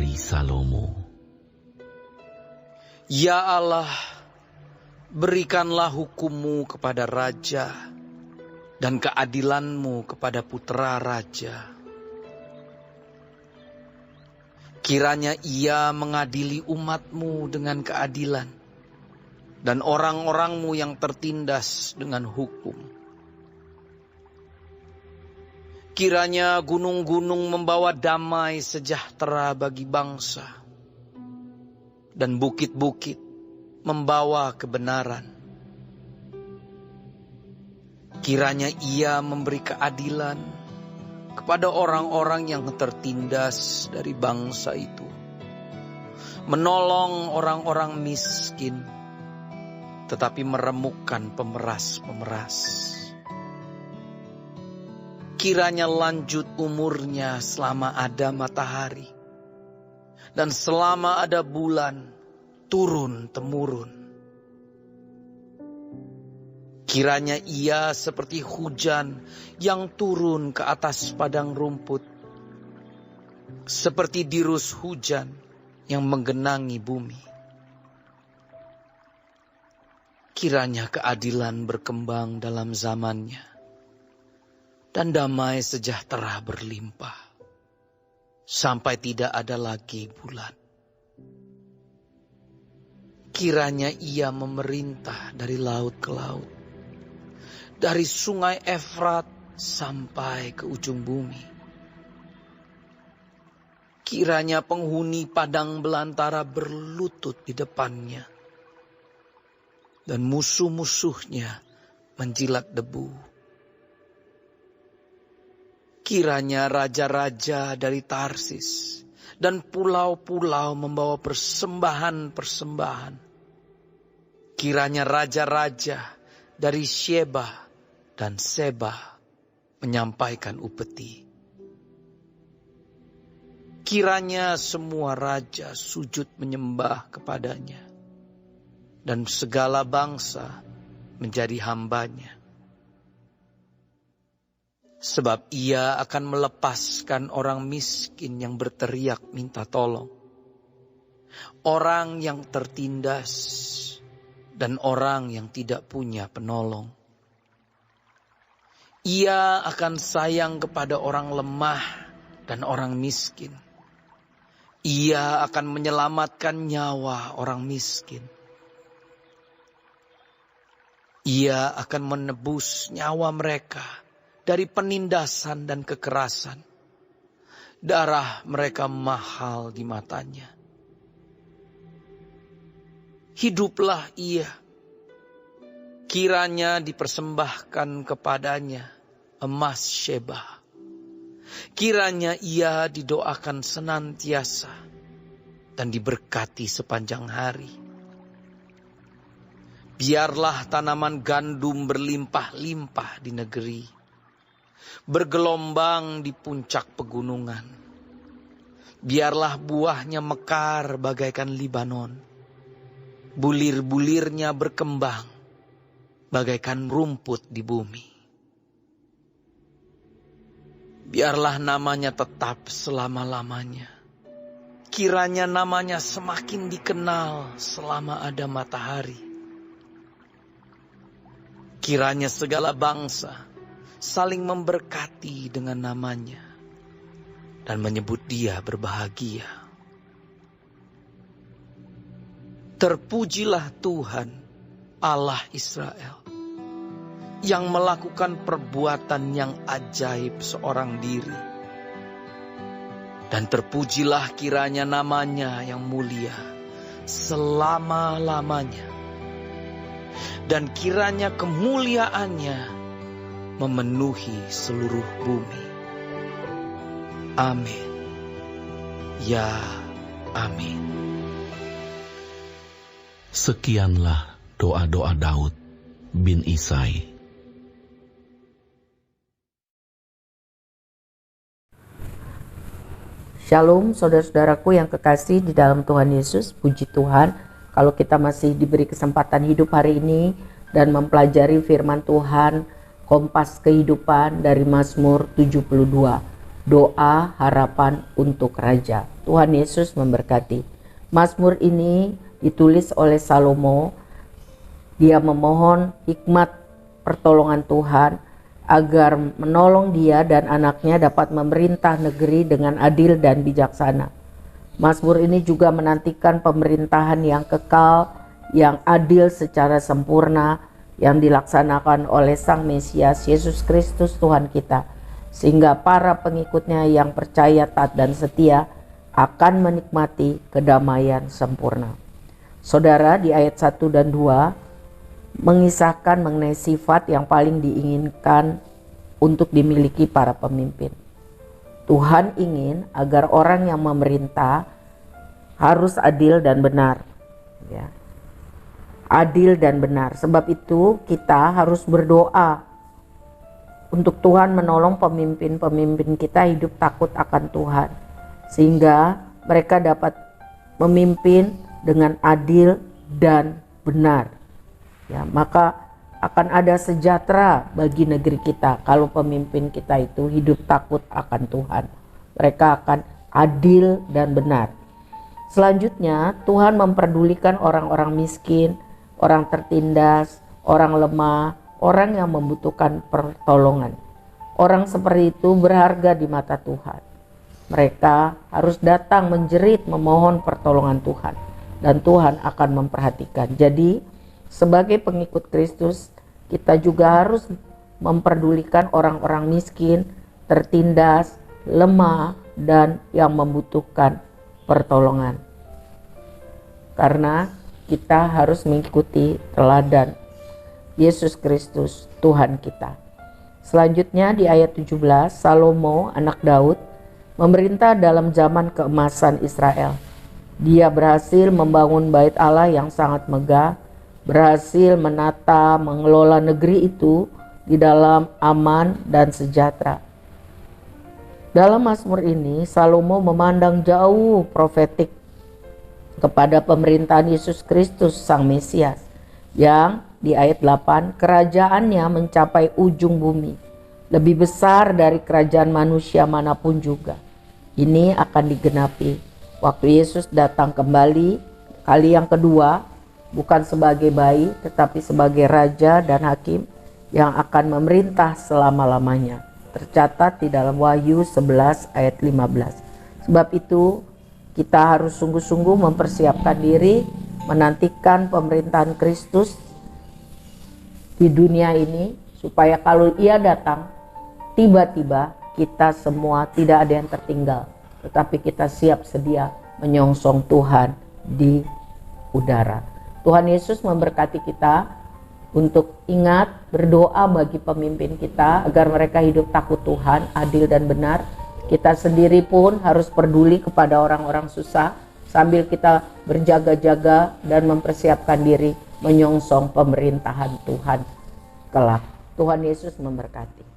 dari Salomo. Ya Allah, berikanlah hukum-Mu kepada raja dan keadilan-Mu kepada putra raja. Kiranya ia mengadili umat-Mu dengan keadilan dan orang-orang-Mu yang tertindas dengan hukum. Kiranya gunung-gunung membawa damai sejahtera bagi bangsa, dan bukit-bukit membawa kebenaran. Kiranya ia memberi keadilan kepada orang-orang yang tertindas dari bangsa itu, menolong orang-orang miskin, tetapi meremukkan pemeras-pemeras. Kiranya lanjut umurnya selama ada matahari, dan selama ada bulan turun-temurun. Kiranya ia seperti hujan yang turun ke atas padang rumput, seperti dirus hujan yang menggenangi bumi. Kiranya keadilan berkembang dalam zamannya, dan damai sejahtera berlimpah, sampai tidak ada lagi bulan. Kiranya ia memerintah dari laut ke laut, dari sungai Efrat sampai ke ujung bumi. Kiranya penghuni padang belantara berlutut di depannya, dan musuh-musuhnya menjilat debu. Kiranya raja-raja dari Tarsis dan pulau-pulau membawa persembahan-persembahan. Kiranya raja-raja dari Sheba dan Seba menyampaikan upeti. Kiranya semua raja sujud menyembah kepadanya, dan segala bangsa menjadi hambanya. Sebab ia akan melepaskan orang miskin yang berteriak minta tolong, orang yang tertindas, dan orang yang tidak punya penolong. Ia akan sayang kepada orang lemah dan orang miskin. Ia akan menyelamatkan nyawa orang miskin. Ia akan menebus nyawa mereka dari penindasan dan kekerasan. Darah mereka mahal di matanya. Hiduplah ia. Kiranya dipersembahkan kepadanya emas Sheba. Kiranya ia didoakan senantiasa dan diberkati sepanjang hari. Biarlah tanaman gandum berlimpah-limpah di negeri, bergelombang di puncak pegunungan. Biarlah buahnya mekar bagaikan Libanon, bulir-bulirnya berkembang bagaikan rumput di bumi. Biarlah namanya tetap selama-lamanya. Kiranya namanya semakin dikenal selama ada matahari. Kiranya segala bangsa saling memberkati dengan namanya dan menyebut dia berbahagia. Terpujilah Tuhan Allah Israel, yang melakukan perbuatan yang ajaib seorang diri. Dan terpujilah kiranya namanya yang mulia selama-lamanya. Dan kiranya kemuliaannya memenuhi seluruh bumi. Amin. Ya, amin. Sekianlah doa-doa Daud bin Isai. Shalom saudara-saudaraku yang kekasih di dalam Tuhan Yesus. Puji Tuhan kalau kita masih diberi kesempatan hidup hari ini dan mempelajari firman Tuhan, Kompas Kehidupan dari Mazmur 72. doa harapan untuk raja. Tuhan Yesus memberkati. Mazmur ini ditulis oleh Salomo. Dia memohon hikmat pertolongan Tuhan agar menolong dia dan anaknya dapat memerintah negeri dengan adil dan bijaksana. Mazmur ini juga menantikan pemerintahan yang kekal, yang adil secara sempurna, yang dilaksanakan oleh Sang Mesias Yesus Kristus Tuhan kita, sehingga para pengikutnya yang percaya, taat dan setia akan menikmati kedamaian sempurna. Saudara, di ayat 1 dan 2 mengisahkan mengenai sifat yang paling diinginkan untuk dimiliki para pemimpin. Tuhan ingin agar orang yang memerintah harus adil dan benar, ya. Adil dan benar. Sebab itu kita harus berdoa untuk Tuhan menolong pemimpin-pemimpin kita hidup takut akan Tuhan, sehingga mereka dapat memimpin dengan adil dan benar. Ya, maka akan ada sejahtera bagi negeri kita kalau pemimpin kita itu hidup takut akan Tuhan. Mereka akan adil dan benar. Selanjutnya, Tuhan memperdulikan orang-orang miskin, orang tertindas, orang lemah, orang yang membutuhkan pertolongan. Orang seperti itu berharga di mata Tuhan. Mereka harus datang menjerit memohon pertolongan Tuhan, dan Tuhan akan memperhatikan. Jadi, sebagai pengikut Kristus, kita juga harus memperdulikan orang-orang miskin, tertindas, lemah, dan yang membutuhkan pertolongan. Karena kita harus mengikuti teladan Yesus Kristus Tuhan kita. Selanjutnya di ayat 17, Salomo anak Daud memerintah dalam zaman keemasan Israel. Dia berhasil membangun bait Allah yang sangat megah, berhasil menata, mengelola negeri itu di dalam aman dan sejahtera. Dalam Mazmur ini, Salomo memandang jauh profetik kepada pemerintahan Yesus Kristus Sang Mesias, yang di ayat 8, kerajaannya mencapai ujung bumi, lebih besar dari kerajaan manusia manapun juga. Ini akan digenapi waktu Yesus datang kembali kali yang kedua, bukan sebagai bayi, tetapi sebagai raja dan hakim yang akan memerintah selama-lamanya. Tercatat di dalam Wahyu 11 ayat 15. Sebab itu kita harus sungguh-sungguh mempersiapkan diri, menantikan pemerintahan Kristus di dunia ini, supaya kalau Ia datang, tiba-tiba kita semua tidak ada yang tertinggal, tetapi kita siap sedia menyongsong Tuhan di udara. Tuhan Yesus memberkati kita untuk ingat berdoa bagi pemimpin kita agar mereka hidup takut Tuhan, adil dan benar. Kita sendiri pun harus peduli kepada orang-orang susah sambil kita berjaga-jaga dan mempersiapkan diri menyongsong pemerintahan Tuhan kelak. Tuhan Yesus memberkati.